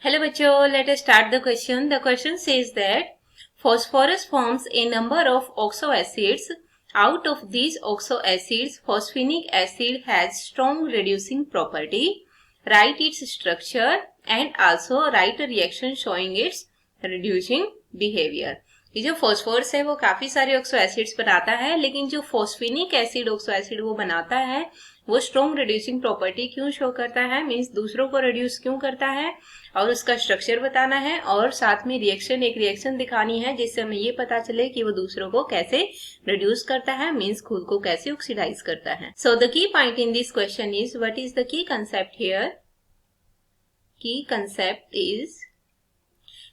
Hello बच्चों, let us start the question. The question says that phosphorus forms a number of oxo acids. Out of these oxo acids, phosphinic acid has strong reducing property. Write its structure and also write a reaction showing its reducing behavior. ये जो phosphorus है वो काफी सारे oxo acids बनाता है, लेकिन जो फॉस्फेनिक एसिड ऑक्सो एसिड वो बनाता है वो स्ट्रॉन्ग रिड्यूसिंग प्रॉपर्टी क्यों शो करता है, मीन्स दूसरों को रिड्यूस क्यों करता है, और उसका स्ट्रक्चर बताना है और साथ में एक रिएक्शन दिखानी है जिससे हमें ये पता चले कि वो दूसरों को कैसे रिड्यूस करता है, मीन्स खुद को कैसे ऑक्सीडाइज करता है. So the key point in this question is what is the key concept here. की कंसेप्ट इज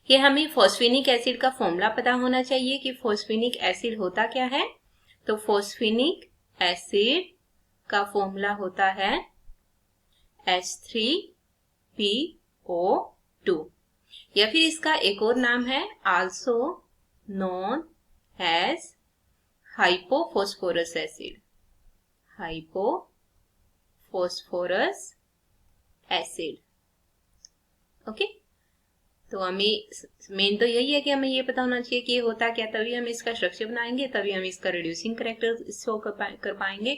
कि हमें फॉस्फेनिक एसिड का फॉर्मूला पता होना चाहिए कि फॉस्फेनिक एसिड होता क्या है. तो फॉस्फेनिक एसिड का फॉर्मूला होता है H3PO2 या फिर इसका एक और नाम है also known as hypophosphorous acid. Hypophosphorous acid. Okay, तो हमें मेन तो यही है कि हमें ये पता होना चाहिए कि ये होता क्या, तभी हम इसका स्ट्रक्चर बनाएंगे, तभी हम इसका रिड्यूसिंग कैरेक्टर शो कर पाएंगे.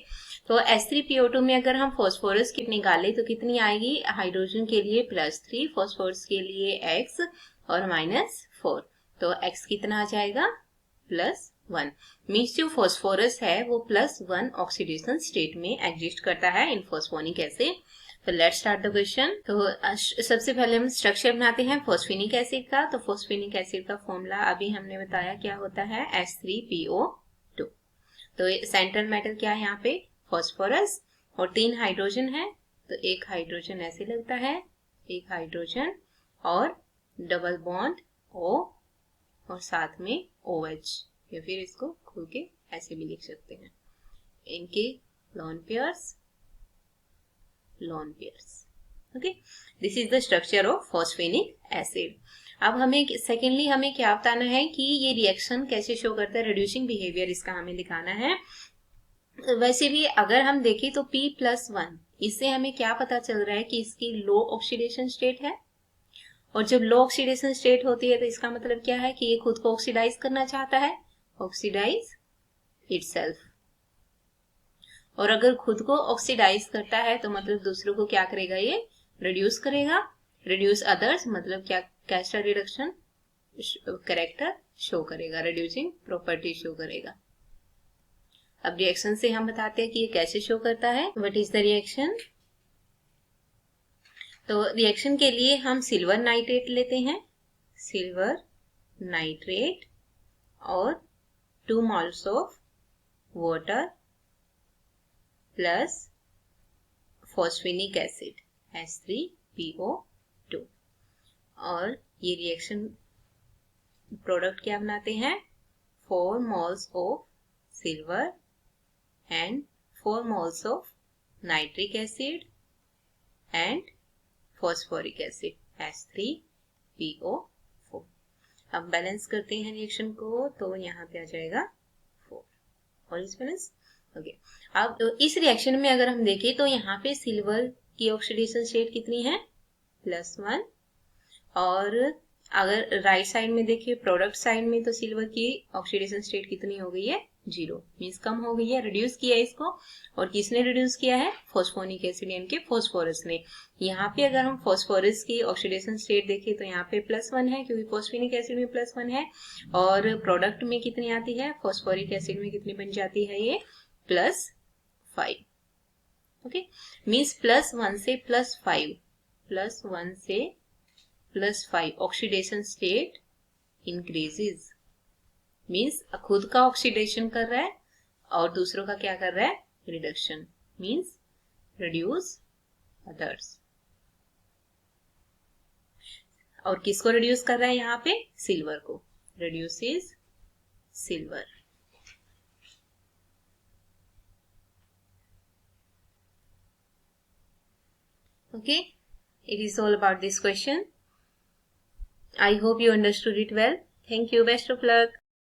तो H3PO2 में अगर हम फॉस्फोरस की निकालें तो कितनी आएगी, हाइड्रोजन के लिए +3, फॉस्फोरस के लिए X और -4. तो X कितना आ जाएगा, +1. मीन्स जो फॉस्फोरस है वो +1 ऑक्सीडेशन स्टेट में एग्जिस्ट करता है इन फॉस्फोनिक एसिड. तो लेट्स स्टार्ट द क्वेश्चन. तो सबसे पहले हम स्ट्रक्चर बनाते हैं फॉस्फेनिक एसिड का. तो फॉस्फेनिक एसिड का फॉर्मूला अभी हमने बताया क्या होता है, H3PO2. तो सेंट्रल मेटल क्या है यहाँ पे, फॉस्फोरस, और 3 हाइड्रोजन है तो एक हाइड्रोजन ऐसे लगता है, एक हाइड्रोजन और डबल बॉन्ड O और साथ में OH, या फिर इसको खोल के ऐसे भी लिख सकते हैं. इनके lone pairs. Okay, this is the structure of phosphinic acid. अब हमें सेकेंडली हमें क्या बताना है कि ये रिएक्शन कैसे शो करता है, रिड्यूसिंग बिहेवियर इसका हमें दिखाना है. वैसे भी अगर हम देखें तो P+1 इससे हमें क्या पता चल रहा है कि इसकी लो ऑक्सीडेशन स्टेट है, और जब लो ऑक्सीडेशन स्टेट होती है तो इसका मतलब क्या है कि ये खुद को ऑक्सीडाइज करना चाहता है, ऑक्सीडाइज इटसेल्फ. और अगर खुद को ऑक्सीडाइज करता है तो मतलब दूसरों को क्या करेगा, ये रिड्यूस करेगा. रिड्यूस अदर्स मतलब क्या, कैसा रिडक्शन कैरेक्टर शो करेगा, रिड्यूसिंग प्रॉपर्टी शो करेगा. अब रिएक्शन से हम बताते हैं कि ये कैसे शो करता है. What is the reaction. तो रिएक्शन के लिए हम सिल्वर नाइट्रेट लेते हैं, सिल्वर नाइट्रेट, और 2 moles of water plus phosphinic acid H3PO2, और ये रिएक्शन प्रोडक्ट क्या बनाते हैं, 4 moles of silver and 4 moles of nitric acid and phosphoric acid H3PO4. अब बैलेंस करते हैं रिएक्शन को, तो यहाँ पे आ जाएगा 4 और इस बैलेंस. ओके, अब इस रिएक्शन में अगर हम देखें तो यहाँ पे सिल्वर की ऑक्सीडेशन स्टेट कितनी है, +1, और अगर राइट साइड में देखें प्रोडक्ट साइड में तो सिल्वर की ऑक्सीडेशन स्टेट कितनी हो गई है, 0, मीन्स कम हो गई है, रिड्यूस किया है इसको. और किसने रिड्यूस किया है, फॉस्फोनिक एसिड यानी कि फॉस्फोरस ने. यहाँ पे अगर हम फॉस्फोरस की ऑक्सीडेशन स्टेट देखें तो यहाँ पे +1 है क्योंकि फॉस्फेनिक एसिड में +1 है, और प्रोडक्ट में कितनी आती है, फॉस्फोरिक एसिड में कितनी बन जाती है, ये +5. ओके, मीन्स +1 से +5, +1 से +5 ऑक्सीडेशन स्टेट इंक्रीजेज. मीन्स खुद का ऑक्सीडेशन कर रहा है और दूसरों का क्या कर रहा है, रिडक्शन, मीन्स रिड्यूस अदर्स. और किसको रिड्यूस कर रहा है यहाँ पे, सिल्वर को, reduces silver. Okay, it is all about this question. I hope you understood it well. Thank you. Best of luck.